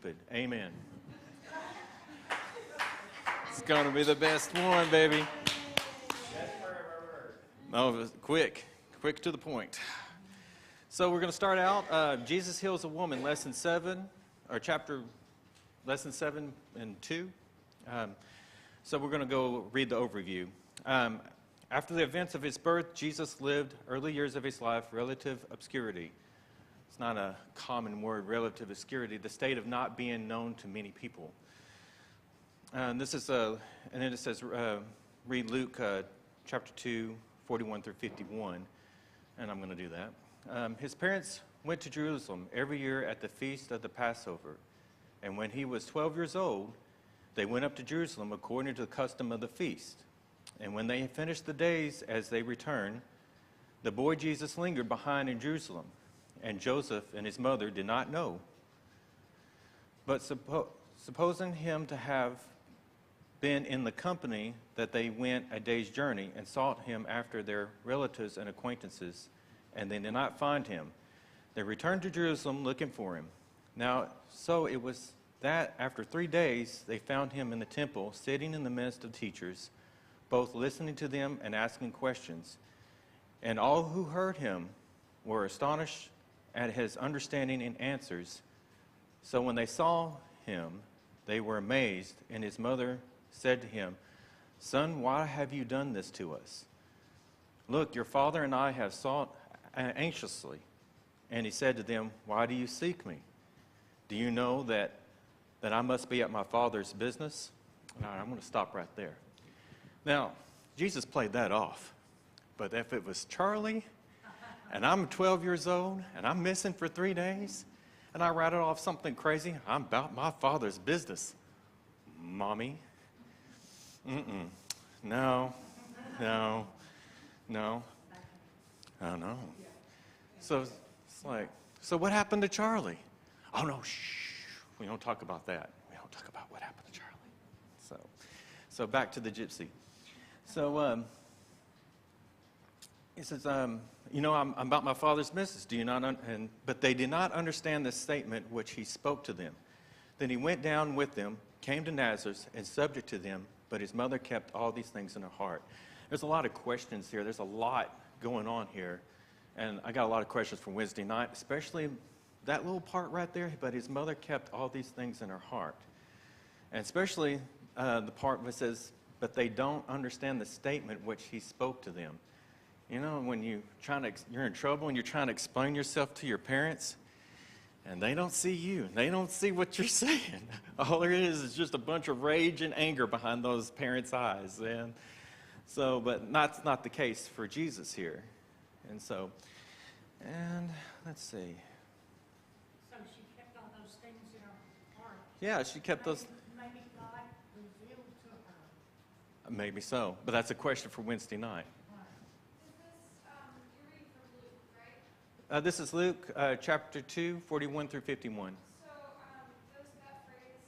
stupid. Amen. It's going to be the best one, baby. Oh, quick to the point. So we're going to start out. Jesus heals a woman, lesson 7 and 2. So we're going to go read the overview. After the events of his birth, Jesus lived early years of his life, relative obscurity. It's not a common word, relative obscurity, the state of not being known to many people. And then it says, read Luke chapter 2, 41 through 51, and I'm going to do that. His parents went to Jerusalem every year at the feast of the Passover, and when he was 12 years old, they went up to Jerusalem according to the custom of the feast. And when they had finished the days as they returned, the boy Jesus lingered behind in Jerusalem, and Joseph and his mother did not know. But supposing him to have been in the company, that they went a day's journey and sought him after their relatives and acquaintances, and they did not find him. They returned to Jerusalem looking for him. Now, so it was that after 3 days they found him in the temple, sitting in the midst of teachers, both listening to them and asking questions. And all who heard him were astonished at his understanding and answers. So when they saw him, they were amazed, and his mother said to him, "Son, why have you done this to us? Look, your father and I have sought anxiously." And he said to them, "Why do you seek me? Do you know that I must be at my father's business?" All right, I'm going to stop right there. Now, Jesus played that off. But if it was Charlie, and I'm 12 years old, and I'm missing for 3 days, and I rattled off something crazy, I'm about my father's business. Mommy? No. Oh, no. So it's like, so what happened to Charlie? Oh, no, shh. We don't talk about that. We don't talk about what happened to Charlie. So back to the gypsy. So he says, I'm about my father's business. Do you not? But they did not understand the statement which he spoke to them. Then he went down with them, came to Nazareth, and subject to them. But his mother kept all these things in her heart. There's a lot of questions here. There's a lot going on here. And I got a lot of questions for Wednesday night, especially that little part right there. But his mother kept all these things in her heart. And especially the part that says, but they don't understand the statement which he spoke to them. You know, when you're in trouble and you're trying to explain yourself to your parents, and they don't see you. They don't see what you're saying. All there is just a bunch of rage and anger behind those parents' eyes. And so, but that's not the case for Jesus here. And let's see. So she kept all those things in her heart. Yeah, she kept those. Maybe God revealed to her. Maybe so. But that's a question for Wednesday night. This is Luke chapter 2, 41 through 51. So those that phrase,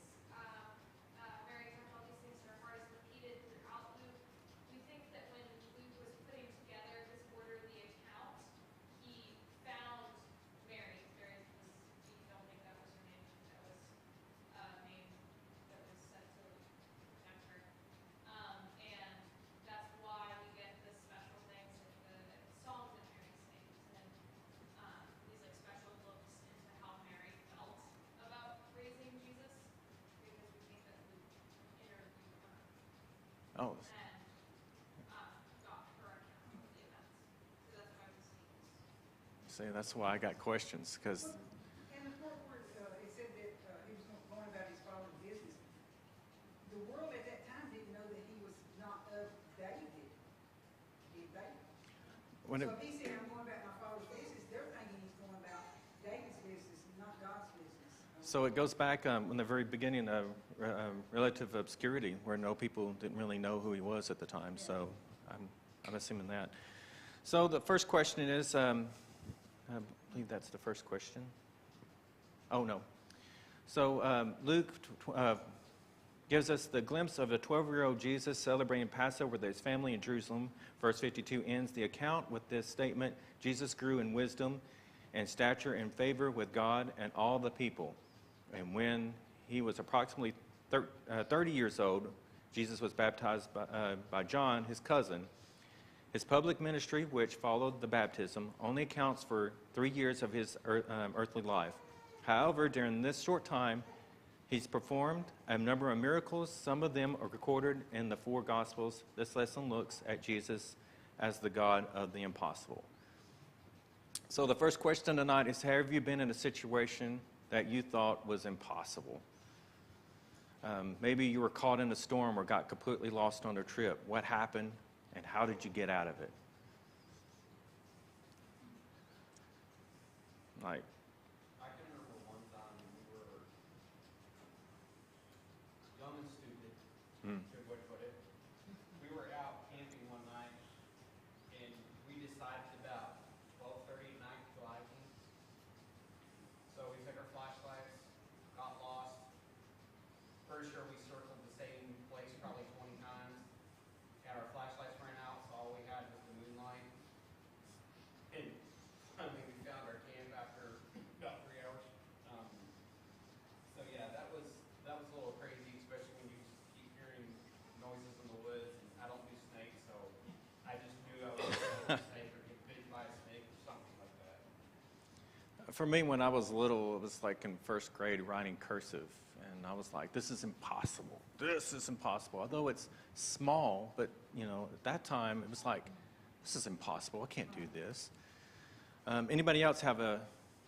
Mary kept all these things in her heart, is repeated throughout Luke. We think that when Luke was putting together his orderly account, he found Mary. We don't think that was her name. That was a name that was set to protect her. And that's why we get the special things like the songs that Mary sings. These like special looks into how Mary felt about raising Jesus, because we think that Luke interviewed her Oh, and got her account of the events. So that's why we see this. see, that's why I got questions, because And the part where it said that he was going about his father's business, the world at that time didn't know that he was not of David, did they? when it, So if he said, "I'm going about my father's business," they're thinking he's going about David's business, not God's business. so it goes back in the very beginning of relative obscurity, where people didn't really know who he was at the time. So I'm assuming that. So the first question is, I believe that's the first question. Oh, no. So Luke gives us the glimpse of a 12-year-old Jesus celebrating Passover with his family in Jerusalem. Verse 52 ends the account with this statement: Jesus grew in wisdom and stature and favor with God and all the people. And when he was approximately 30 years old, Jesus was baptized by John, his cousin. His public ministry, which followed the baptism, only accounts for 3 years of his earthly life. However, during this short time, he's performed a number of miracles. Some of them are recorded in the 4 Gospels. This lesson looks at Jesus as the God of the impossible. So the first question tonight is, have you been in a situation that you thought was impossible? Maybe you were caught in a storm or got completely lost on a trip. What happened, and how did you get out of it? Like, I can remember one time we were young and stupid, good way to put it. We were out camping one night, and we decided about 12:30 at night to go hiking. So we took our flashlights, got lost. Pretty sure we circled the same place probably 20 times. And our flashlights ran out, so all we had was the moonlight. And finally we found our camp after about 3 hours. So yeah, that was a little crazy, especially when you keep hearing noises in the woods. And I don't do snakes, so I just knew I was going to a snake or get bitten by a snake or something like that. for me, when I was little, it was like in first grade writing cursive. And I was like, this is impossible. This is impossible. Although it's small, but, at that time, it was like, this is impossible. I can't do this. Anybody else have a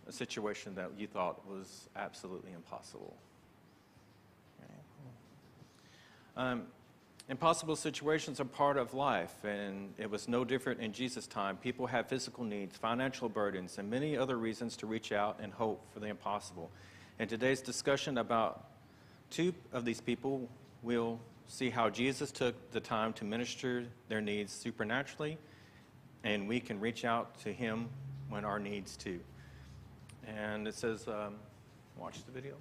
situation that you thought was absolutely impossible? Okay. Impossible situations are part of life, and it was no different in Jesus' time. People have physical needs, financial burdens, and many other reasons to reach out and hope for the impossible. In today's discussion about 2 of these people, we'll see how Jesus took the time to minister their needs supernaturally, and we can reach out to him when our needs too. And it says, watch the video.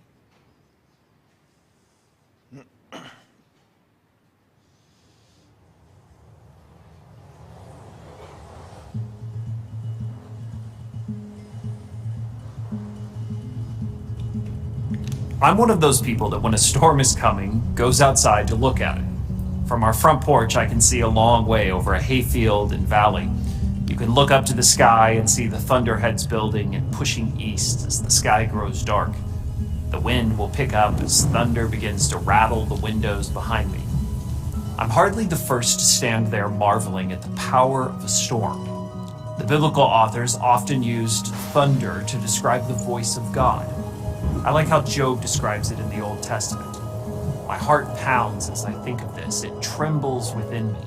I'm one of those people that when a storm is coming, goes outside to look at it. From our front porch, I can see a long way over a hayfield and valley. You can look up to the sky and see the thunderheads building and pushing east as the sky grows dark. The wind will pick up as thunder begins to rattle the windows behind me. I'm hardly the first to stand there marveling at the power of a storm. The biblical authors often used thunder to describe the voice of God. I like how Job describes it in the Old Testament. My heart pounds as I think of this. It trembles within me.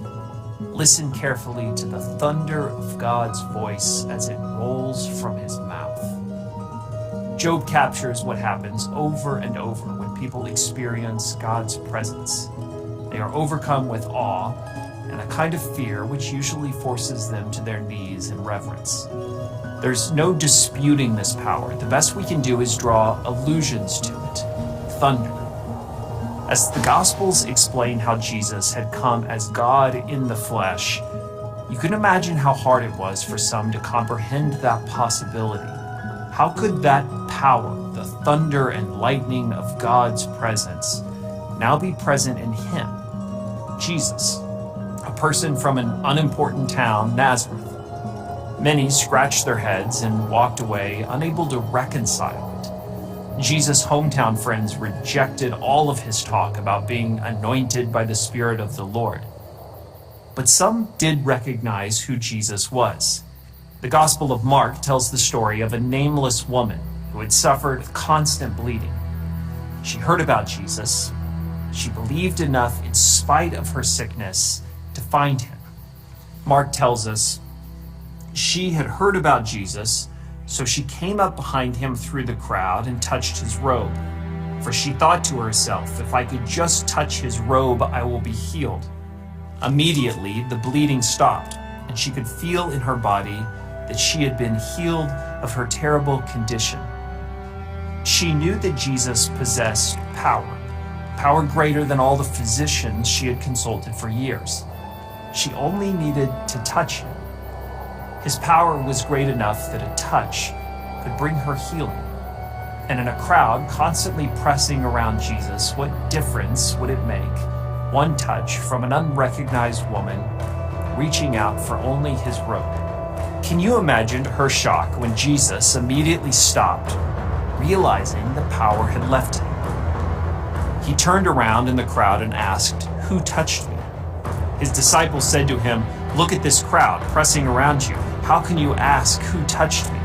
Listen carefully to the thunder of God's voice as it rolls from his mouth. Job captures what happens over and over when people experience God's presence. They are overcome with awe and a kind of fear which usually forces them to their knees in reverence. There's no disputing this power. The best we can do is draw allusions to it. Thunder. As the Gospels explain how Jesus had come as God in the flesh, you can imagine how hard it was for some to comprehend that possibility. How could that power, the thunder and lightning of God's presence, now be present in him, Jesus, a person from an unimportant town, Nazareth? Many scratched their heads and walked away, unable to reconcile it. Jesus' hometown friends rejected all of his talk about being anointed by the Spirit of the Lord. But some did recognize who Jesus was. The Gospel of Mark tells the story of a nameless woman who had suffered constant bleeding. She heard about Jesus. She believed enough in spite of her sickness to find him. Mark tells us, she had heard about Jesus, so she came up behind him through the crowd and touched his robe. For she thought to herself, if I could just touch his robe, I will be healed. Immediately, the bleeding stopped, and she could feel in her body that she had been healed of her terrible condition. She knew that Jesus possessed power greater than all the physicians she had consulted for years. She only needed to touch him. His power was great enough that a touch could bring her healing. And in a crowd constantly pressing around Jesus, what difference would it make? One touch from an unrecognized woman reaching out for only his robe. Can you imagine her shock when Jesus immediately stopped, realizing the power had left him? He turned around in the crowd and asked, "Who touched me?" His disciples said to him, "Look at this crowd pressing around you. How can you ask, 'Who touched me?'"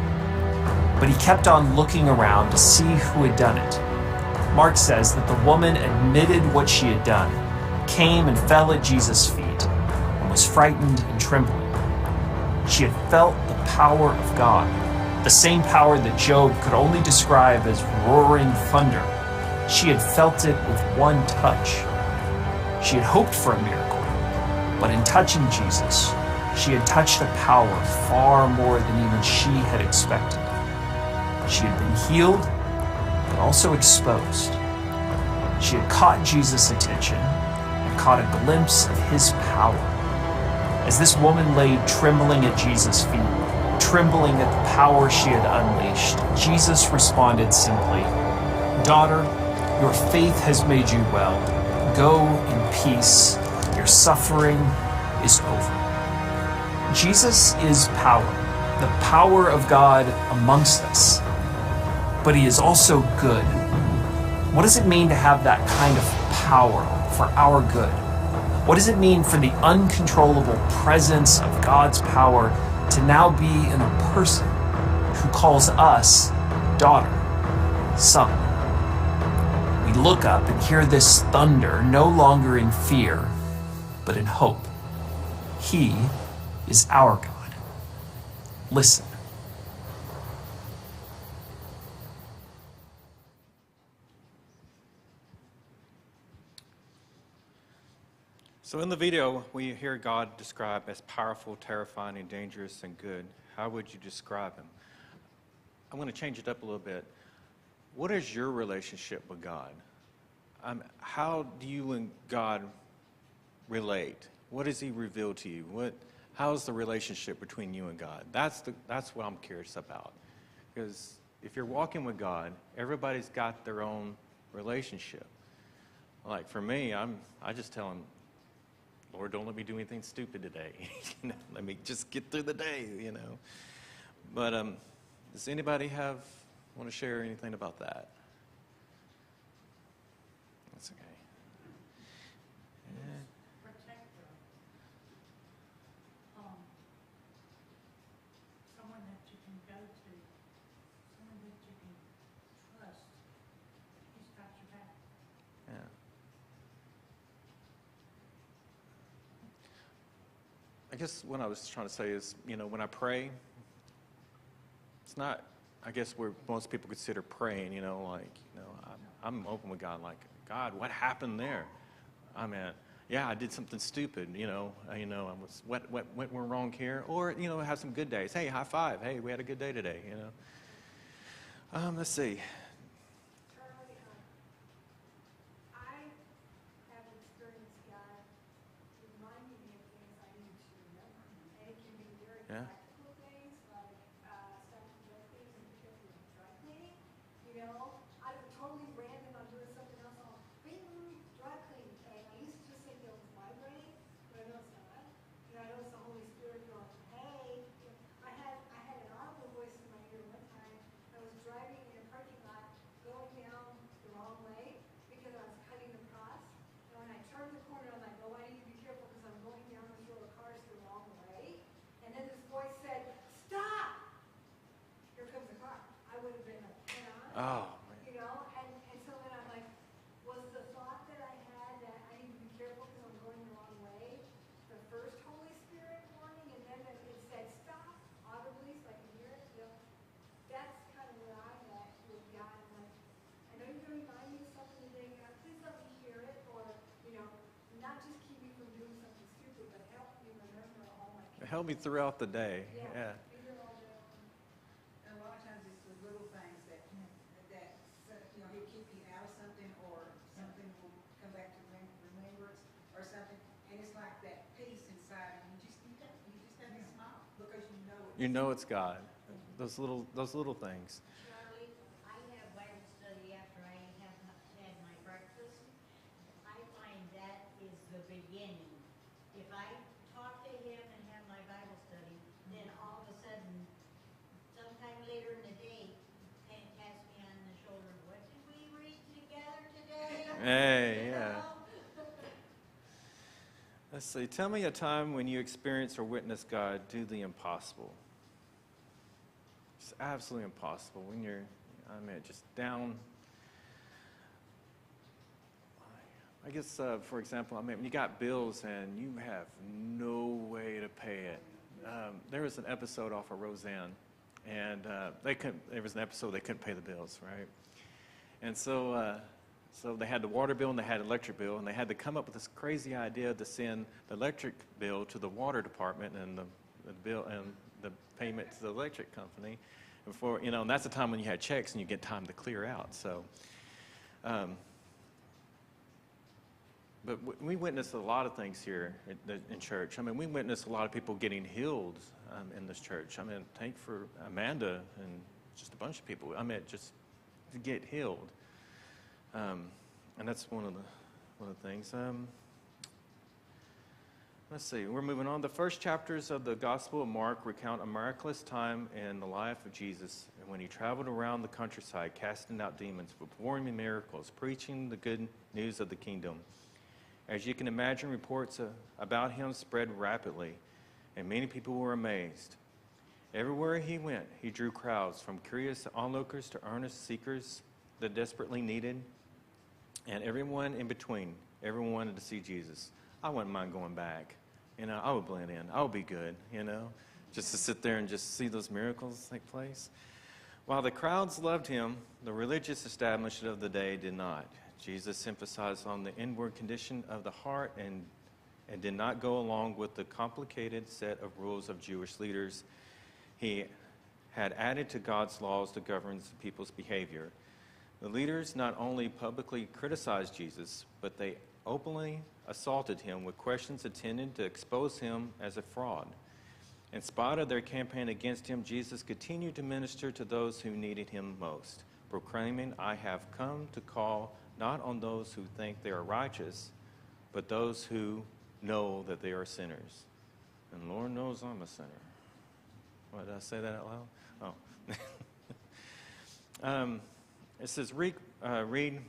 But he kept on looking around to see who had done it. Mark says that the woman admitted what she had done, came and fell at Jesus' feet, and was frightened and trembling. She had felt the power of God, the same power that Job could only describe as roaring thunder. She had felt it with one touch. She had hoped for a miracle, but in touching Jesus, she had touched a power far more than even she had expected. She had been healed, but also exposed. She had caught Jesus' attention and caught a glimpse of his power. As this woman lay trembling at Jesus' feet, trembling at the power she had unleashed, Jesus responded simply, "Daughter, your faith has made you well. Go in peace. Your suffering is over." Jesus is power, the power of God amongst us. But he is also good. What does it mean to have that kind of power for our good? What does it mean for the uncontrollable presence of God's power to now be in a person who calls us daughter, son? We look up and hear this thunder no longer in fear, but in hope. He is our God. Listen. So in the video, we hear God described as powerful, terrifying, and dangerous and good. How would you describe him? I'm going to change it up a little bit. What is your relationship with God? How do you and God relate? What does he reveal to you? How's the relationship between you and God? That's what I'm curious about. Because if you're walking with God, everybody's got their own relationship. Like for me, I just tell him, "Lord, don't let me do anything stupid today. Let me just get through the day, But does anybody want to share anything about that? That's okay. Yeah. Protector. Someone that you can go to, someone that you can trust. He's got your back. Yeah. I guess what I was trying to say is, when I pray, it's not, I guess, where most people consider praying, I'm open with God, like, "God, what happened there? I mean, yeah, I did something stupid, I was, what went wrong here?" Or, have some good days. Hey, high five. Hey, we had a good day today, Let's see. Charlie, I have experienced God reminding me of things I need to remember. And it can be very Yeah. practical things, like stopping drug things and particularly dry cleaning. Out of totally random, I'm doing something else, I'll bing, dry clean. And I used to just think that was my brain, but I know it's not. I know it's the Holy Spirit going, "Hey." I had an audible voice in my ear one time. I was driving in a parking lot, going down the wrong way because I was cutting across. And when I turned the corner, I'm like, "Oh, I need to be careful because I'm going down this row of cars the wrong way." And then this voice said, "Stop! Here comes a car." I would have been like, head on. Oh, And so then I'm like, was the thought that I had that I need to be careful because I'm going the wrong way the first Holy Spirit warning, and then it said stop audibly so I can hear it? That's kind of where I'm at with God. I'm like, I know you're going to remind me of something today, God, please let me hear it, or, not just keep me from doing something stupid, but help me remember all my it helped me throughout the day. Yeah. Be there all day long. And a lot of times it's the little things that he'll keep you out of something, or something will come back to remembrance, or something, and it's like that peace inside, and you just have to smile, because You know it's God. Those little things. Charlie, I have my Let's see. Tell me a time when you experienced or witnessed God do the impossible. It's absolutely impossible when you're, just down. I guess, for example, when you got bills and you have no way to pay it. There was an episode off of Roseanne, and there was an episode they couldn't pay the bills, right? And so they had the water bill and they had the electric bill, and they had to come up with this crazy idea to send the electric bill to the water department and the bill and the payment to the electric company. And that's the time when you had checks and you get time to clear out. So, but we witnessed a lot of things here in church. We witnessed a lot of people getting healed in this church. Thank for Amanda and just a bunch of people. Just to get healed. And that's one of the things. Let's see, we're moving on. The first chapters of the Gospel of Mark recount a miraculous time in the life of Jesus when he traveled around the countryside, casting out demons, performing miracles, preaching the good news of the kingdom. As you can imagine, reports about him spread rapidly, and many people were amazed. Everywhere he went, he drew crowds, from curious onlookers to earnest seekers that desperately needed, and everyone in between. Everyone wanted to see Jesus. I wouldn't mind going back. I would blend in. I would be good, just to sit there and just see those miracles take place. While the crowds loved him, the religious establishment of the day did not. Jesus emphasized on the inward condition of the heart and did not go along with the complicated set of rules of Jewish leaders. He had added to God's laws to govern the people's behavior. The leaders not only publicly criticized Jesus, but they openly assaulted him with questions intended to expose him as a fraud. In spite of their campaign against him, Jesus continued to minister to those who needed him most, proclaiming, "I have come to call not on those who think they are righteous, but those who know that they are sinners." And Lord knows I'm a sinner. What, did I say that out loud? Oh. It says, read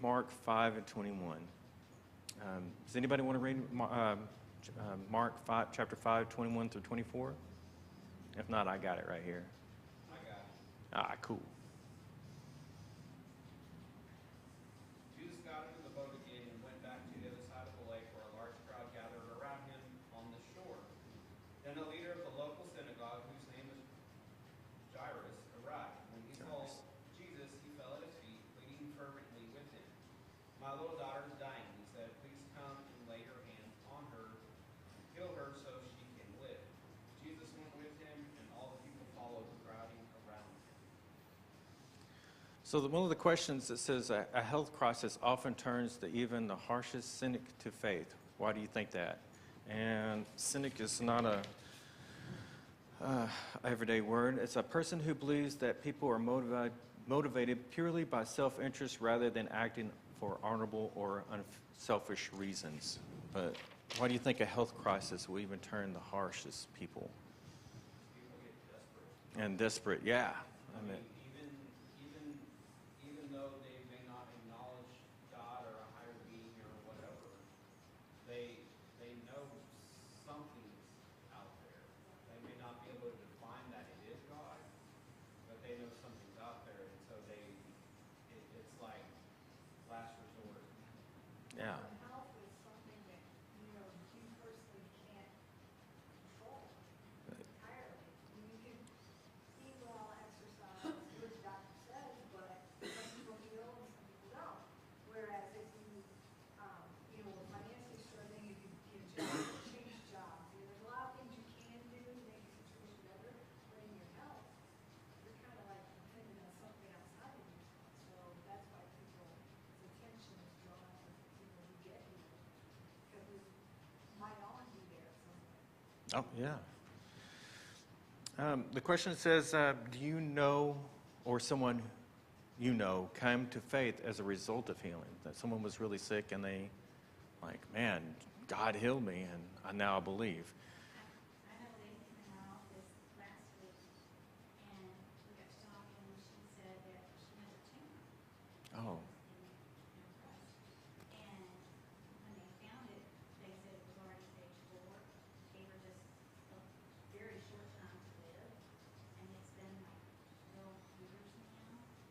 Mark 5 and 21. Does anybody want to read Mark 5, chapter 5, 21 through 24? If not, I got it right here. I got it. Cool. Jesus got into the boat again and went back to the other side of the lake, where a large crowd gathered around him on the shore. Then the leader of the local synagogue, whose name was Jairus, arrived. When he saw Jesus, he fell at his feet, pleading fervently with him. "My little daughter is dying," he said. "Please come and lay your hands on her, heal her so she can live." Jesus went with him, and all the people followed, crowding around him. So one of the questions that says a health crisis often turns to even the harshest cynic to faith. Why do you think that? And cynic is not a everyday word. It's a person who believes that people are motivated purely by self-interest rather than acting for honorable or unselfish reasons. But why do you think a health crisis will even turn the harshest people? People get desperate. And desperate, yeah. Even though they may not acknowledge God or a higher being or whatever, they know something's out there. They may not be able to define that it is God, but they know something's out there, and so it's like last resort. Yeah. Health is something that, you personally can't control entirely. You can eat well, exercise, do what the doctor says, but some people heal and some people don't. Whereas if you, were financially struggling, if you get a job, change jobs, there's a lot of things you can do to make a situation better, but in your health, you're kind of like dependent on something outside of you. So that's why people's attention is drawn to people who get healed, because it might all be there at some point. Oh, yeah. The question says, do you know, or someone you know, came to faith as a result of healing? That someone was really sick and they, man, God healed me, and now I believe. I had a lady in my office last week, and we got to talking, and she said that she has a tumor Oh, in her breast. And when they found it, they said it was already stage 4,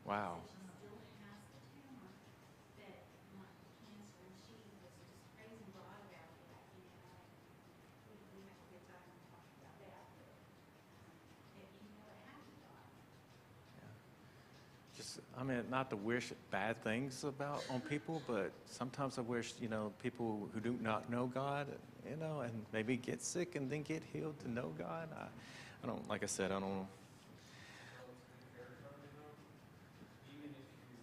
Wow. She still has the tumor, that not cancer, and she was just praising God about that, you know. We had a good time talking about that, but you know, it happened to God. Just, I mean, not to wish bad things about on people, but sometimes I wish, people who do not know God, and maybe get sick and then get healed to know God. I don't, like I said, I don't. Well, to be fair, Charlie, though, even if you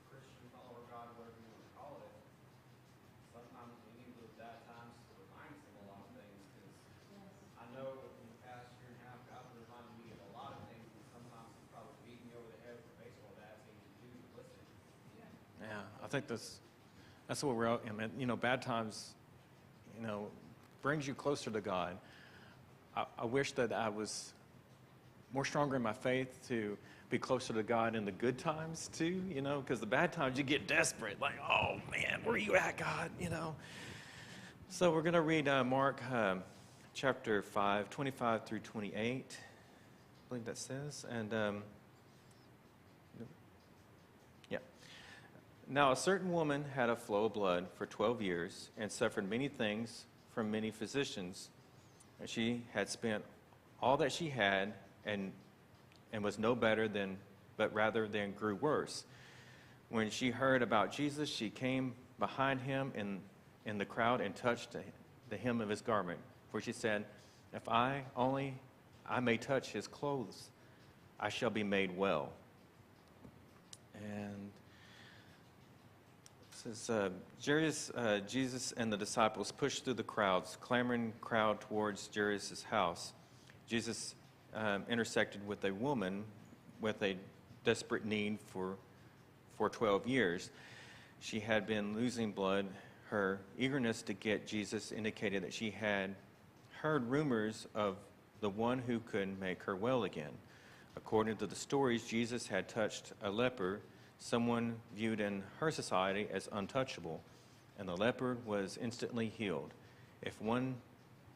Christian follower God, whatever you want to call it, sometimes we need those bad times to remind us of a lot of things. Because I know in the past year and a half, God reminded me of a lot of things, and sometimes He's probably beating me over the head with a baseball bat saying, "Dude, listen." Yeah, I think that's what we're out. I mean, bad times, brings you closer to God. I wish that I was more stronger in my faith to be closer to God in the good times too, because the bad times you get desperate, like, oh man, where are you at, God, So we're going to read Mark chapter 5, 25 through 28, I believe that says, and yeah. Now a certain woman had a flow of blood for 12 years and suffered many things from many physicians. And she had spent all that she had and was no better but rather than grew worse. When she heard about Jesus, she came behind him in the crowd and touched the hem of his garment. For she said, if I may touch his clothes, I shall be made well. And it says, Jesus and the disciples pushed through the clamoring crowd towards Jairus' house. Jesus intersected with a woman with a desperate need for 12 years. She had been losing blood. Her eagerness to get Jesus indicated that she had heard rumors of the one who could make her well again. According to the stories, Jesus had touched a leper, someone viewed in her society as untouchable, and the leper was instantly healed. If one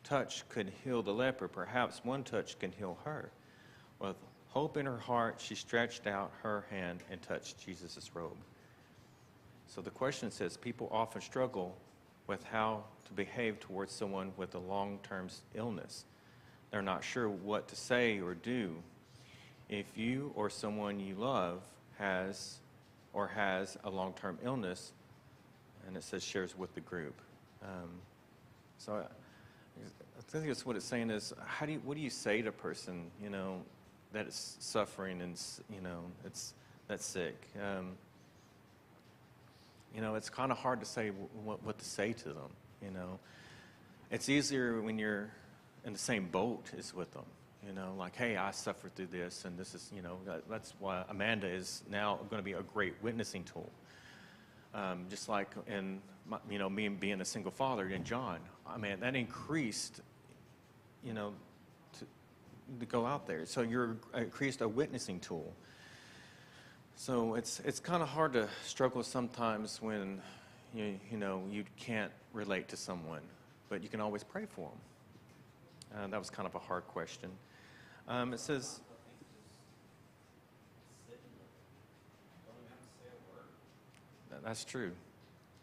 touch could heal the leper, perhaps one touch can heal her. With hope in her heart, she stretched out her hand and touched Jesus' robe. So the question says, people often struggle with how to behave towards someone with a long-term illness. They're not sure what to say or do. If you or someone you love has a long-term illness, and it says shares with the group. So I think that's what it's saying is, what do you say to a person, that is suffering and, that's sick? It's kind of hard to say what to say to them, It's easier when you're in the same boat as with them, like, hey, I suffered through this, and this is, that's why Amanda is now going to be a great witnessing tool. Just like in, me being a single father and John, I mean, that increased, to go out there. So you're increased a witnessing tool. So it's kind of hard to struggle sometimes when you can't relate to someone, but you can always pray for them. That was kind of a hard question. It says, that's true.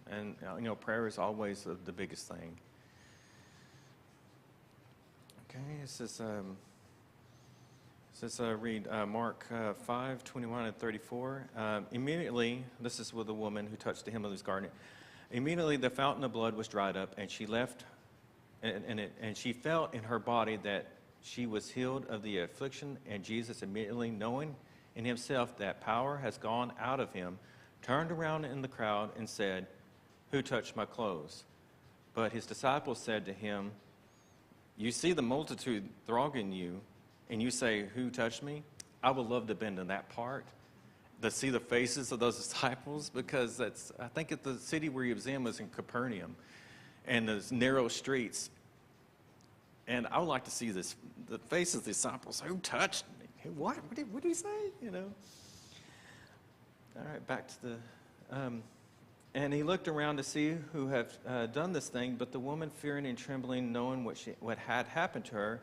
And, prayer is always the biggest thing. Okay, it says, read Mark 5, 21 and 34. Immediately, this is with a woman who touched the hem of his garment. Immediately the fountain of blood was dried up, and she left, and she felt in her body that she was healed of the affliction. And Jesus, immediately knowing in himself that power has gone out of him, turned around in the crowd and said, who touched my clothes? But his disciples said to him, you see the multitude thronging you, and you say, who touched me? I would love to have been in that part, to see the faces of those disciples, because I think at the city where he was in Capernaum, and those narrow streets. And I would like to see the faces of the disciples. Who touched me? What did he say? All right, back to the... and he looked around to see who had done this thing, but the woman, fearing and trembling, knowing what had happened to her,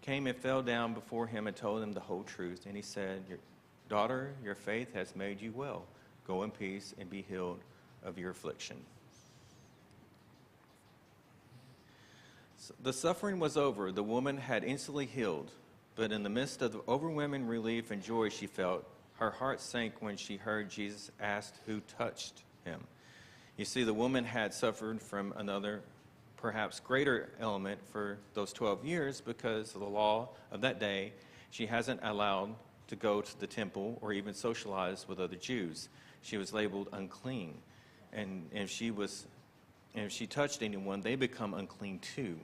came and fell down before him and told him the whole truth. And he said, Daughter, your faith has made you well. Go in peace and be healed of your affliction. The suffering was over. The woman had instantly healed. But in the midst of the overwhelming relief and joy she felt, her heart sank when she heard Jesus asked who touched him. You see, the woman had suffered from another, perhaps greater element for those 12 years because of the law of that day. She hasn't allowed to go to the temple or even socialize with other Jews. She was labeled unclean. And if she touched anyone, they become unclean too.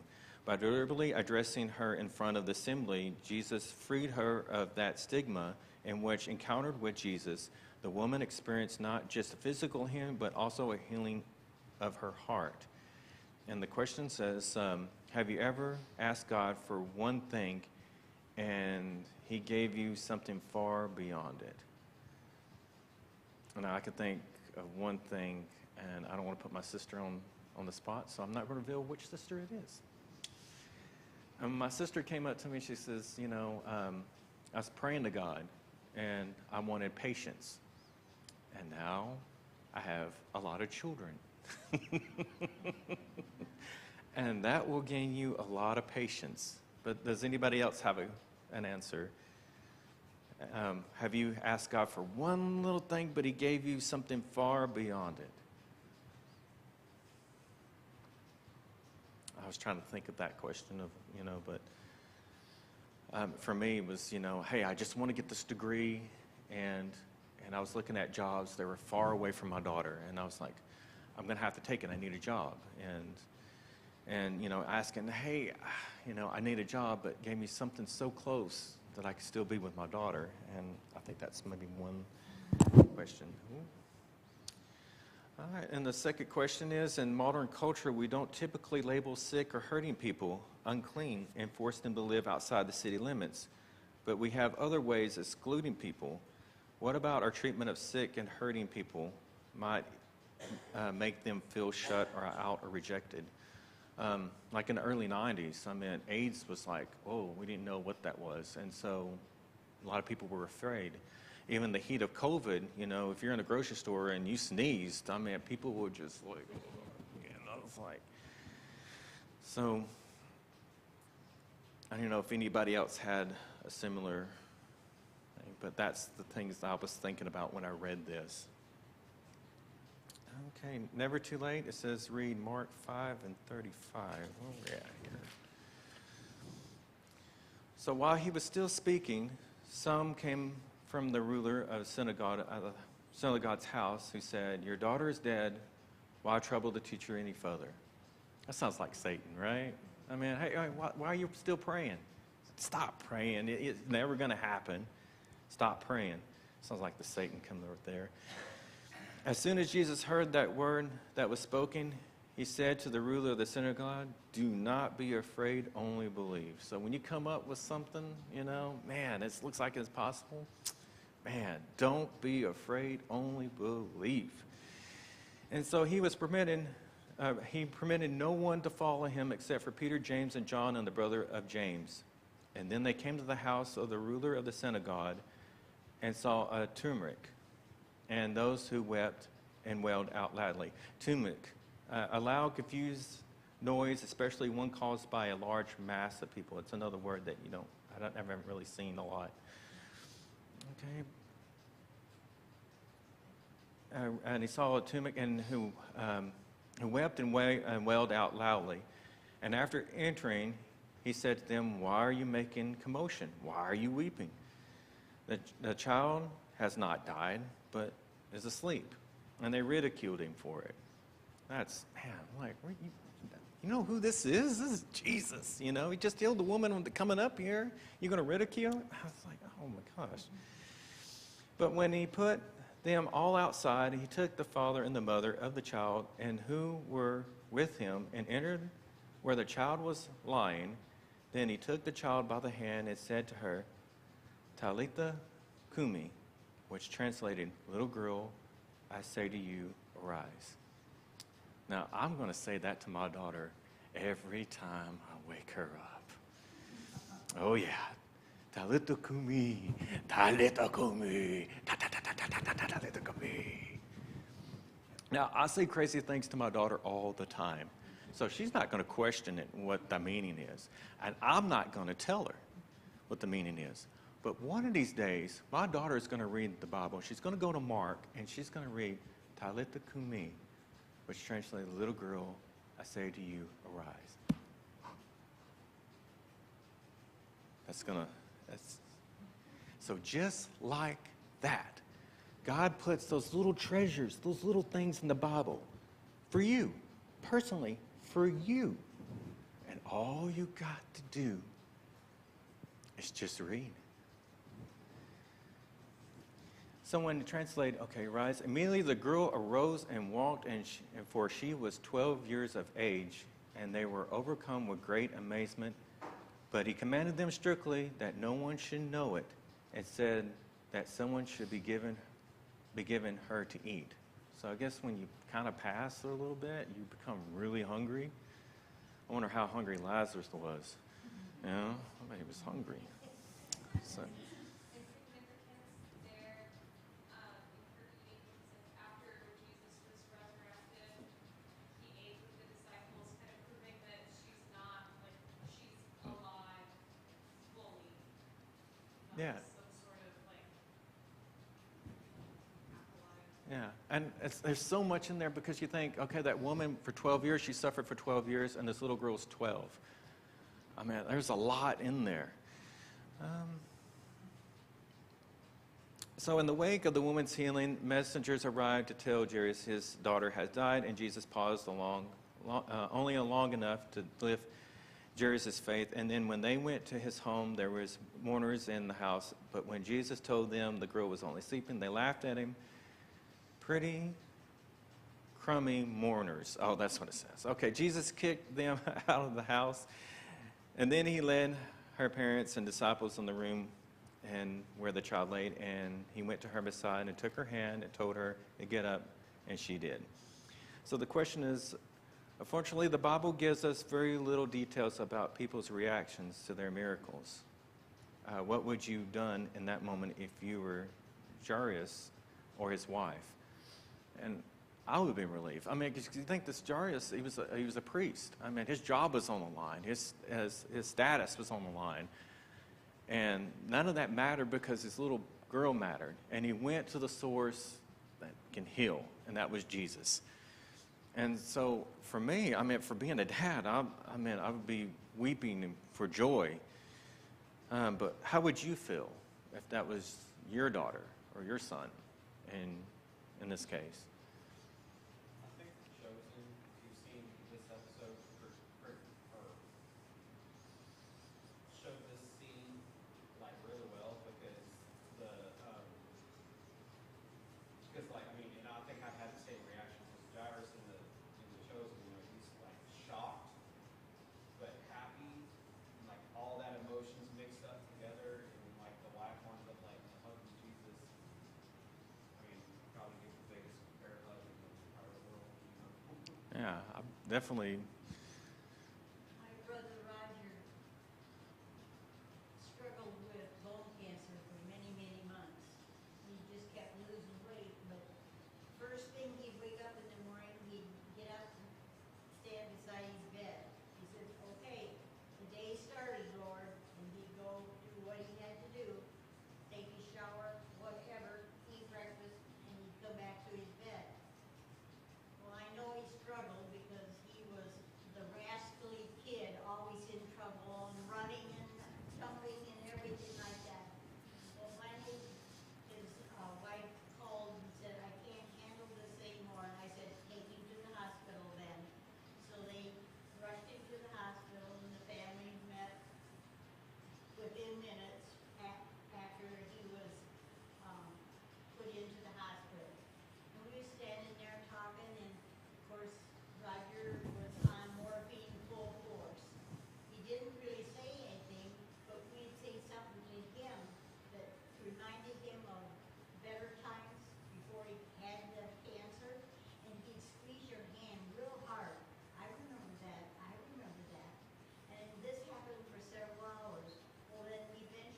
By deliberately addressing her in front of the assembly, Jesus freed her of that stigma in which, encountered with Jesus, the woman experienced not just a physical healing, but also a healing of her heart. And the question says, have you ever asked God for one thing and he gave you something far beyond it? And I can think of one thing, and I don't want to put my sister on the spot, so I'm not going to reveal which sister it is. My sister came up to me, she says, I was praying to God, and I wanted patience. And now I have a lot of children. And that will gain you a lot of patience. But does anybody else have an answer? Have you asked God for one little thing, but he gave you something far beyond it? I was trying to think of that question but for me it was, hey, I just want to get this degree, and I was looking at jobs that were far away from my daughter, and I was like, I'm going to have to take it. I need a job, and asking, hey, I need a job, but gave me something so close that I could still be with my daughter, and I think that's maybe one question. All right, and the second question is, in modern culture, we don't typically label sick or hurting people unclean and force them to live outside the city limits, but we have other ways excluding people. What about our treatment of sick and hurting people might make them feel shut or out or rejected? Like in the early 90s, AIDS was like, we didn't know what that was, and so a lot of people were afraid. Even the heat of COVID, if you're in a grocery store and you sneezed, people would just like, it's like. So, I don't know if anybody else had a similar thing, but that's the things I was thinking about when I read this. Okay, never too late. It says read Mark 5 and 35. Where are we at here? So while he was still speaking, some came from the ruler of synagogue's house, who said, your daughter is dead. Why trouble the teacher any further? That sounds like Satan, right? Hey, why are you still praying? Stop praying. It's never going to happen. Stop praying. Sounds like the Satan coming over there. As soon as Jesus heard that word that was spoken, he said to the ruler of the synagogue, do not be afraid, only believe. So when you come up with something, it looks like it's possible. Man, don't be afraid, only believe. And so he permitted no one to follow him except for Peter, James, and John, and the brother of James. And then they came to the house of the ruler of the synagogue and saw a tumult, and those who wept and wailed out loudly. Tumult, a loud, confused noise, especially one caused by a large mass of people. It's another word that I haven't really seen a lot. Okay. And he saw a tumult, and who wept and wailed out loudly. And after entering, he said to them, why are you making commotion? Why are you weeping? The child has not died, but is asleep. And they ridiculed him for it. You know who this is? This is Jesus. He just healed the woman coming up here. You're going to ridicule him? I was like, oh my gosh. But when he put them all outside, he took the father and the mother of the child and who were with him and entered where the child was lying. Then he took the child by the hand and said to her, Talitha Kumi, which translated, little girl, I say to you, arise. Now, I'm going to say that to my daughter every time I wake her up. Oh, yeah. Talita kumi, talita kumi, ta ta ta ta ta ta ta ta talita kumi. Now, I say crazy things to my daughter all the time, so she's not going to question it, what the meaning is. And I'm not going to tell her what the meaning is. But one of these days, my daughter is going to read the Bible. She's going to go to Mark, and she's going to read Talita Kumi, which translates, little girl, I say to you, arise. So just like that, God puts those little treasures, those little things in the Bible for you, personally, for you. And all you got to do is just read. Someone to translate, okay, rise. Immediately the girl arose and walked, and for she was 12 years of age, and they were overcome with great amazement. But he commanded them strictly that no one should know it, and said that someone should be given her to eat. So I guess when you kind of pass a little bit, you become really hungry. I wonder how hungry Lazarus was. You know, I bet he was hungry. So. Yeah. Yeah, and there's so much in there because you think, okay, that woman for 12 years, she suffered for 12 years, and this little girl's 12. I mean, there's a lot in there. So in the wake of the woman's healing, messengers arrived to tell Jairus his daughter had died, and Jesus paused only long enough to lift Jairus' faith. And then when they went to his home, there was mourners in the house. But when Jesus told them the girl was only sleeping, they laughed at him. Pretty crummy mourners. Oh, that's what it says. Okay, Jesus kicked them out of the house, and then he led her parents and disciples in the room and where the child lay, and he went to her beside and took her hand and told her to get up, and she did. So the question is, unfortunately, the Bible gives us very little details about people's reactions to their miracles. What would you have done in that moment if you were Jairus or his wife? And I would have been relieved. I mean, because you think this Jairus, he was a priest. I mean, his job was on the line. His status was on the line. And none of that mattered because his little girl mattered. And he went to the source that can heal, and that was Jesus. And so for me, I mean, for being a dad, I would be weeping for joy. But how would you feel if that was your daughter or your son in this case? I think Chosen, you've seen this episode, showed this scene like really well because and I think I had the same reaction as Jairus in the Chosen. You know, he's like shocked but happy, and, like all that emotions mixed up together, and like the wife winds up like hugging Jesus. I mean, probably give the biggest bear hug in the entire world. You know? Yeah, I definitely. My brother Roger struggled with bone cancer for many, many months. He just kept losing weight, but first thing he'd wake up in the morning, he'd get up and stand beside his bed. He said, okay, the day started, Lord, and he'd go do what he had to do, take his shower, whatever, eat breakfast, and he'd come back to his bed. Well, I know he struggled because he was the rascally kid, always in trouble and running and tumbling and everything like that. Well, finally, his wife called and said, I can't handle this anymore. And I said, take him to the hospital then. So they rushed him to the hospital, and the family met within minutes after he was put into the hospital. And we were standing there talking, and of course, Roger was on morphine full force. He didn't really say anything, but we'd say something to him that reminded him of better times before he had the cancer, and he'd squeeze your hand real hard. I remember that. And this happened for several hours. Well, then eventually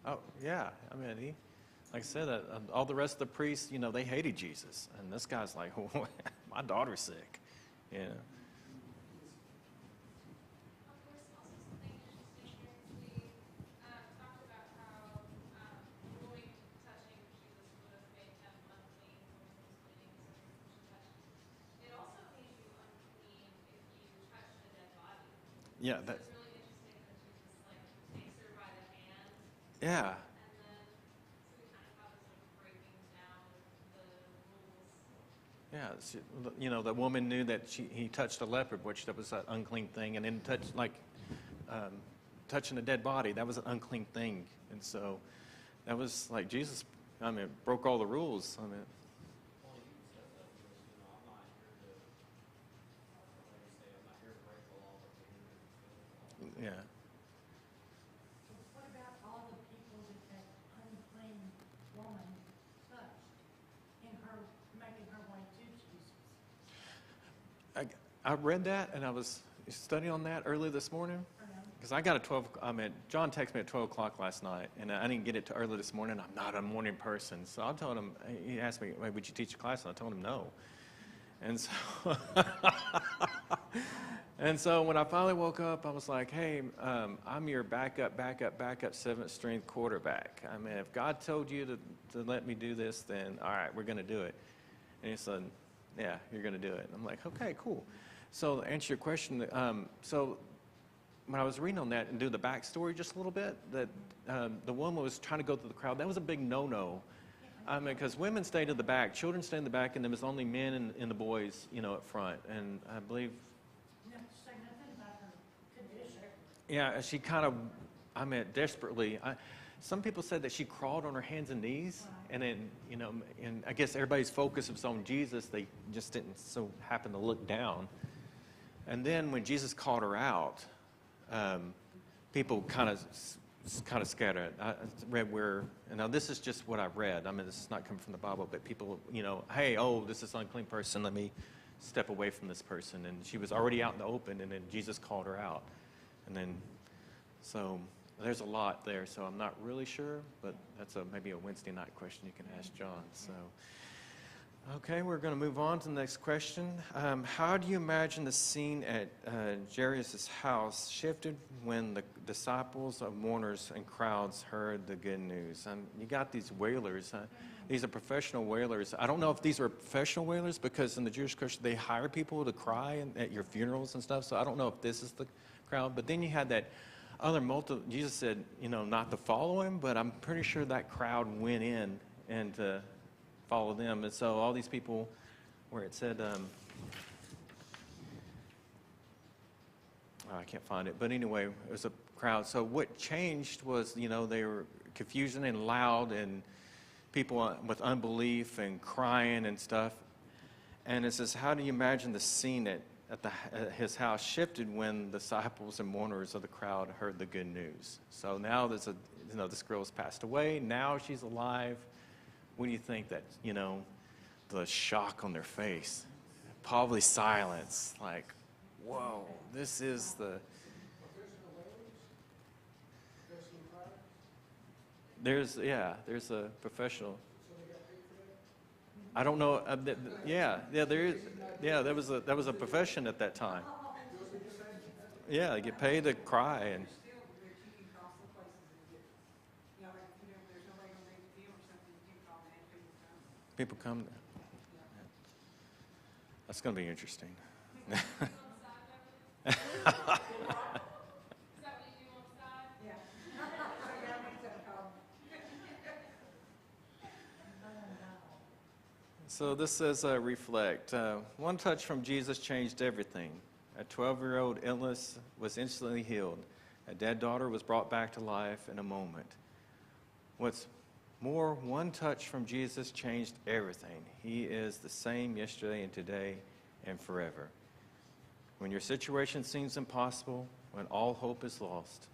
Oh, yeah. I mean, like I said, all the rest of the priests, they hated Jesus. And this guy's like, my daughter's sick. Yeah. There's also something interesting here, because we talked about how the woman touching Jesus would have made him unclean, the woman who was bleeding, so she touched him. It also made you unclean if you touched a dead body. Yeah. So it's really interesting that Jesus takes her by the hand, Yeah. and then so we kind of have this breaking down of the rules. Yeah, the woman knew that he touched a leopard, which that was an unclean thing, and then touching a dead body, that was an unclean thing, and so that was like Jesus. I mean, broke all the rules. I mean, Well, he says that because, I'm not here to, like you say, I'm not here to break the law, but to hear it fulfill the law. yeah, What about all the people that unclean woman touched in her, making her way to Jesus? I read that, and I was studying on that early this morning. Because I got John texted me at 12 o'clock last night, and I didn't get it till early this morning. I'm not a morning person. So I told him, he asked me, "Hey, would you teach a class?" And I told him no. And so, and so when I finally woke up, I was like, "Hey, I'm your backup 7th string quarterback. I mean, if God told you to let me do this, then all right, we're going to do it." And he said, "Yeah, you're going to do it." And I'm like, "Okay, cool." So to answer your question, so when I was reading on that and do the backstory just a little bit, that the woman was trying to go through the crowd. That was a big no-no. I mean, because women stayed in the back, children stayed in the back, and there was only men and the boys, up front. And I believe, No, say nothing about her condition. yeah, she kind of, desperately. Some people said that she crawled on her hands and knees, and then, and I guess everybody's focus was on Jesus. They just didn't so happen to look down. And then when Jesus called her out, people kind of scattered. I read where, and now this is just what I read. I mean, this is not coming from the Bible, but people, hey, this is an unclean person. Let me step away from this person. And she was already out in the open, and then Jesus called her out. And then, so there's a lot there. So I'm not really sure, but that's maybe a Wednesday night question you can ask John. So. Okay, we're going to move on to the next question. How do you imagine the scene at Jairus' house shifted when the disciples of mourners and crowds heard the good news? You got these wailers. These are professional wailers. I don't know if these are professional wailers because in the Jewish culture they hire people to cry at your funerals and stuff. So I don't know if this is the crowd. But then you had that other Jesus said, not to follow him, but I'm pretty sure that crowd went in and follow them. And so all these people, where it said, I can't find it, but anyway, it was a crowd. So what changed was, they were confusion and loud, and people with unbelief and crying and stuff. And it says, how do you imagine the scene at his house shifted when the disciples and mourners of the crowd heard the good news? So now there's this girl's passed away. Now she's alive. What do you think that, the shock on their face? Probably silence, like, whoa, this is the... There's a professional. I don't know, there was a profession at that time. Yeah, they get paid to cry, and Still, you can cross the places and get, there's nobody on the field or something, you can call and people come. people come. That's going to be interesting. Is that what you do on the side? Yeah. So yeah, we took a call. So this says reflect. One touch from Jesus changed everything. A 12-year-old illness was instantly healed. A dead daughter was brought back to life in a moment. What's more, one touch from Jesus changed everything. He is the same yesterday and today and forever. When your situation seems impossible, when all hope is lost,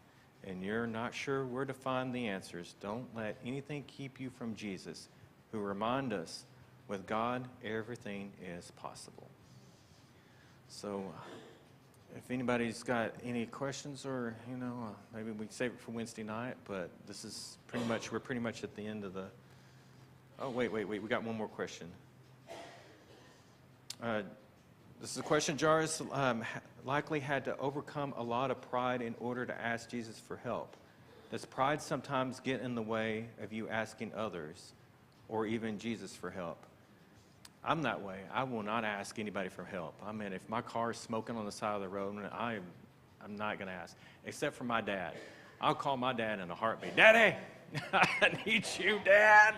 and you're not sure where to find the answers, don't let anything keep you from Jesus, who reminds us, with God, everything is possible. So if anybody's got any questions, or maybe we can save it for Wednesday night. But this is pretty much, we're pretty much at the end of the. Oh, wait, we got one more question. This is a question. Jairus likely had to overcome a lot of pride in order to ask Jesus for help. Does pride sometimes get in the way of you asking others or even Jesus for help? I'm that way. I will not ask anybody for help. I mean, if my car is smoking on the side of the road, I'm not going to ask, except for my dad. I'll call my dad in a heartbeat. Daddy, I need you, Dad.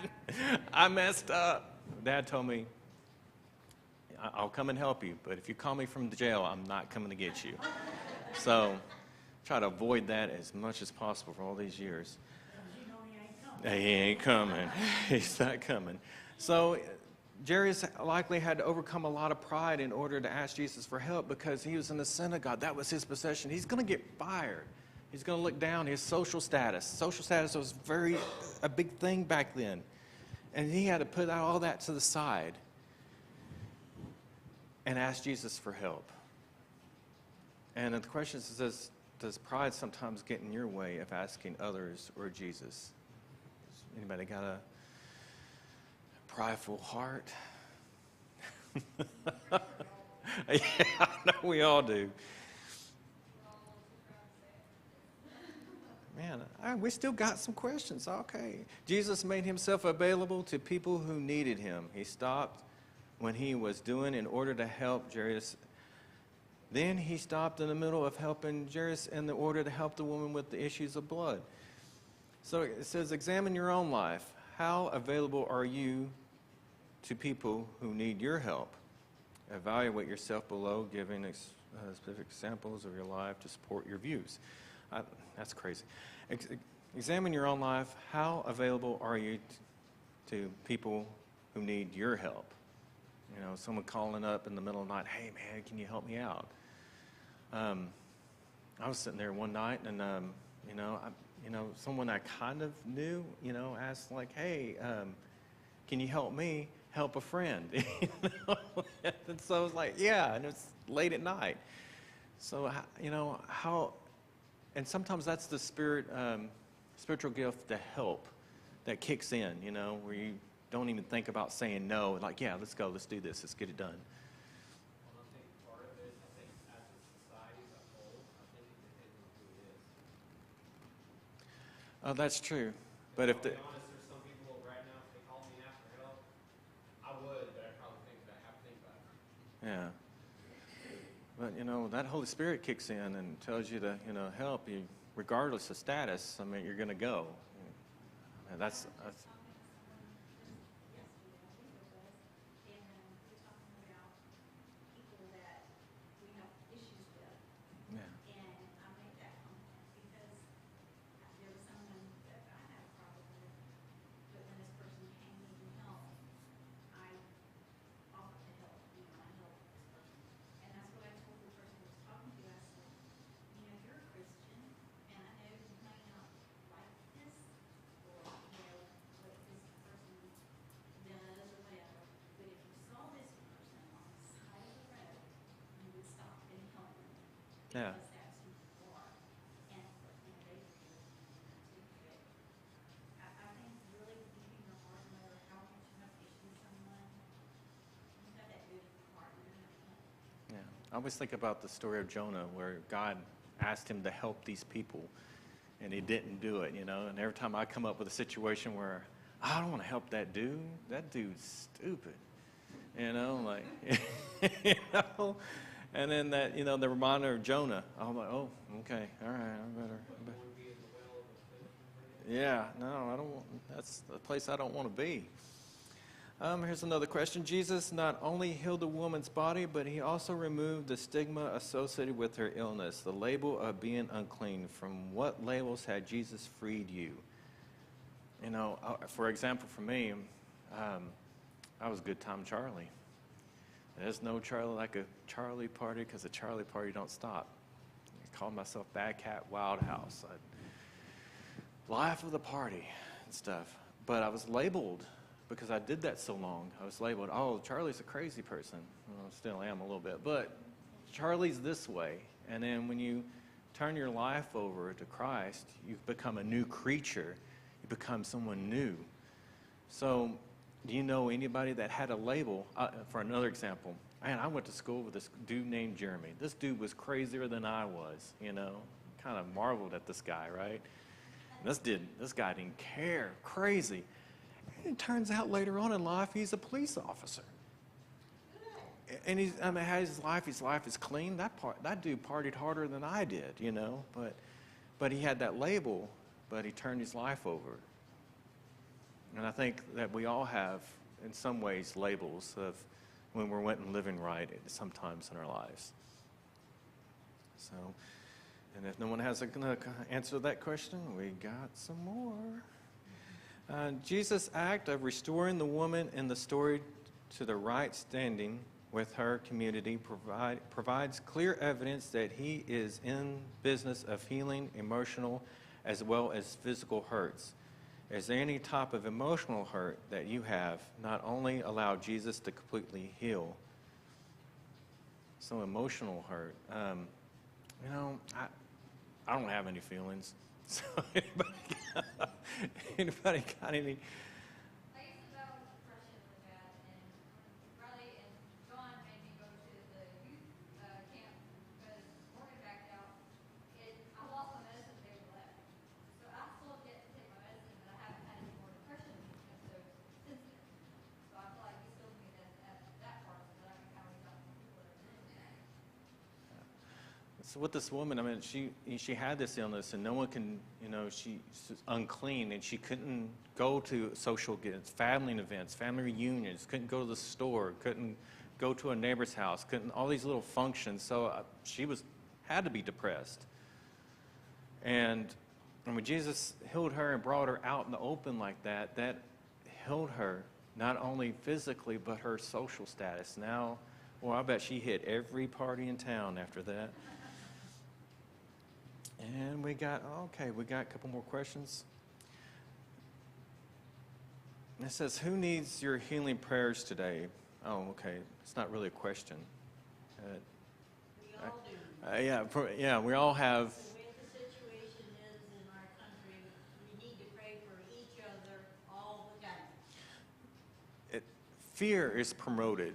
I messed up. Dad told me, I'll come and help you, but if you call me from the jail, I'm not coming to get you. So try to avoid that as much as possible for all these years. You know he ain't coming. He ain't coming. He's not coming. So Jairus likely had to overcome a lot of pride in order to ask Jesus for help because he was in the synagogue. That was his possession. He's going to get fired. He's going to look down his social status. Social status was a big thing back then. And he had to put all that to the side and ask Jesus for help. And the question is, does pride sometimes get in your way of asking others or Jesus? Anybody got a prideful heart? Yeah, I know we all do. Man, we still got some questions. Okay. Jesus made himself available to people who needed him. He stopped when he was doing in order to help Jairus. Then he stopped in the middle of helping Jairus in the order to help the woman with the issues of blood. So it says, examine your own life. How available are you to people who need your help? Evaluate yourself below, giving specific examples of your life to support your views. That's crazy. Examine your own life. How available are you to people who need your help? Someone calling up in the middle of the night, hey, man, can you help me out? I was sitting there one night, and, someone I kind of knew, asked, like, hey, can you help me help a friend? And so I was like, yeah, and it's late at night. So, how, and sometimes that's the spiritual gift to help that kicks in, where you don't even think about saying no. Like, yeah, let's go, let's do this, let's get it done. Well, I think part of it, I think as a society as a whole, I think it depends on who it is. Oh, that's true. But if the I'll be honest, there's some people right now, if they call me and ask for help, I would, but I probably have to think about it. yeah. But, that Holy Spirit kicks in and tells you to, help you, regardless of status. I mean, you're going to go. And that's yeah. And I made that comment because there was someone that I had a problem with, but when this person came and needed help, I offered to help, I helped this person. And that's what I told the person who was talking to. I said, you're a Christian, and I know you might not like this, or, what this person does or whatever, but if you saw this person on the side of the road, you would stop and help them. Yeah. Because that's who you are. And they were good too. But I think really keeping your heart, no matter how much you have issues with someone, you got that good in your heart. You're going to help. Yeah. I always think about the story of Jonah, where God asked him to help these people, and he didn't do it, And every time I come up with a situation where I don't want to help that dude's stupid, like, And then that, the reminder of Jonah, I'm like, oh, okay, all right, I better. Yeah, no, I don't want, that's the place I don't want to be. Here's another question. Jesus not only healed the woman's body, but he also removed the stigma associated with her illness, the label of being unclean. From what labels had Jesus freed you? For example, for me, I was Good Time Charlie. There's no Charlie like a Charlie party, because a Charlie party don't stop. I called myself Bad Cat Wild House. Life of the party and stuff. But I was labeled, because I did that so long, I was labeled, oh, Charlie's a crazy person. Well, I still am a little bit. But Charlie's this way, And then when you turn your life over to Christ, you become a new creature. You become someone new. So, do you know anybody that had a label? For another example, man, I went to school with this dude named Jeremy. This dude was crazier than I was, you know. Kind of marveled at this guy, right? And this guy didn't care, crazy. And it turns out later on in life, he's a police officer. And his life is clean. That dude partied harder than I did, you know. But he had that label, but he turned his life over. And I think that we all have, in some ways, labels of when we're went and living right sometimes in our lives. So, and if no one has an answer to that question, we got some more. Jesus' act of restoring the woman in the story to the right standing with her community provides clear evidence that he is in business of healing emotional as well as physical hurts. Is there any type of emotional hurt that you have not only allow Jesus to completely heal? So emotional hurt. You know, I don't have any feelings. So anybody got any? I used to battle depression really bad, and Riley and John made me go to the youth camp because Morgan backed out. I lost my medicine, they were left. So I still get to take my medicine, but I haven't had any more depression episodes since then. So I feel like he still me at that part so that I can kind of reach out to people that are doing that. So with this woman, I mean, she had this illness, and no one can, you know, she's unclean, and she couldn't go to social events, family events, family reunions, couldn't go to the store, couldn't go to a neighbor's house, couldn't, all these little functions. So she had to be depressed. And when Jesus healed her and brought her out in the open like that, that healed her not only physically, but her social status. Now, well, I bet she hit every party in town after that. And we got a couple more questions. It says, who needs your healing prayers today? Oh, okay. It's not really a question. We all do. Yeah, we all have. The way the situation is in our country, we need to pray for each other all the time. Fear is promoted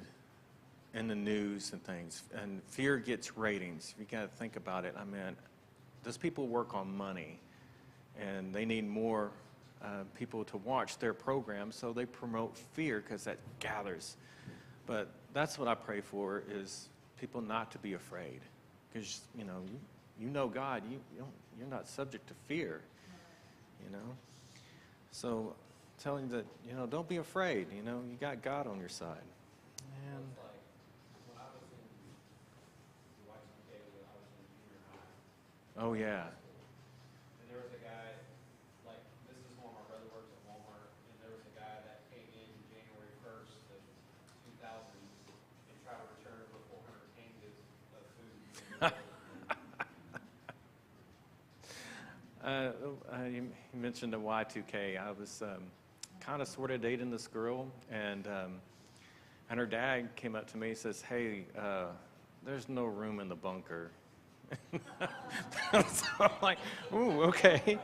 in the news and things, and fear gets ratings. You got to think about it. I mean, those people work on money, and they need more people to watch their programs, so they promote fear because that gathers. But that's what I pray for, is people not to be afraid, because you know God, you're not subject to fear, you know. So telling that, you know, don't be afraid, you know, you got God on your side. And It's like when I was in Y2K, when I was in junior high, oh yeah, and there was a guy, like, this is when my brother works at Walmart, and there was a guy that came in January 1st of 2000 and tried to return over 400 cans of food. You mentioned the Y2K. I was kind of sort of dating this girl, and her dad came up to me and says, hey, there's no room in the bunker. So I'm like, ooh, okay.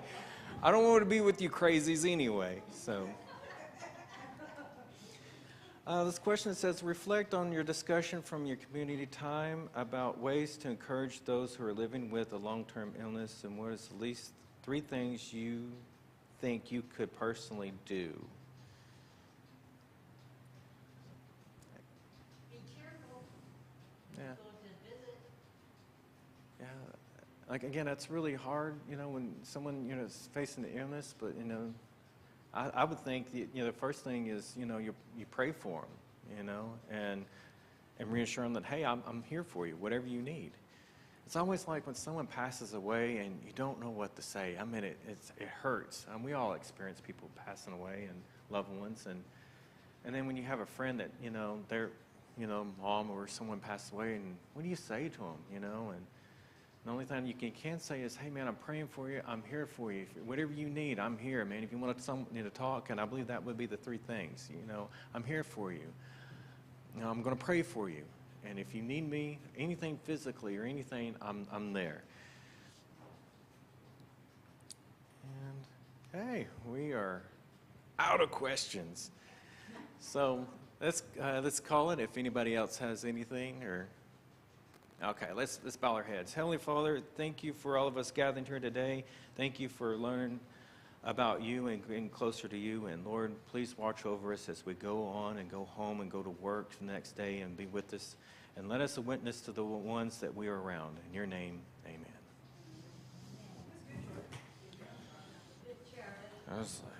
I don't want to be with you crazies anyway. So this question says, reflect on your discussion from your community time about ways to encourage those who are living with a long-term illness, and what is at least 3 things you think you could personally do. Be cheerful. Yeah. Go to visit. Yeah, like again, that's really hard, you know, when someone, you know, is facing the illness. But you know, I would think the first thing is, you know, you pray for them, you know, and reassure them that, hey, I'm here for you, whatever you need. It's always like when someone passes away and you don't know what to say. I mean, it hurts. We all experience people passing away and loved ones, and then when you have a friend that, you know, their, you know, mom or someone passed away, and what do you say to them, you know? And the only thing you can say is, hey, man, I'm praying for you. I'm here for you. Whatever you need, I'm here, man. If you want to talk, and I believe that would be the 3 things, you know, I'm here for you. You know, I'm going to pray for you. And if you need me, anything physically or anything, I'm there. And hey, we are out of questions. So let's call it. If anybody else has anything, or okay, let's bow our heads. Heavenly Father, thank you for all of us gathering here today. Thank you for learning about you and getting closer to you. And Lord, please watch over us as we go on and go home and go to work the next day, and be with us. And let us a witness to the ones that we are around. In your name, amen. Good job. I was like,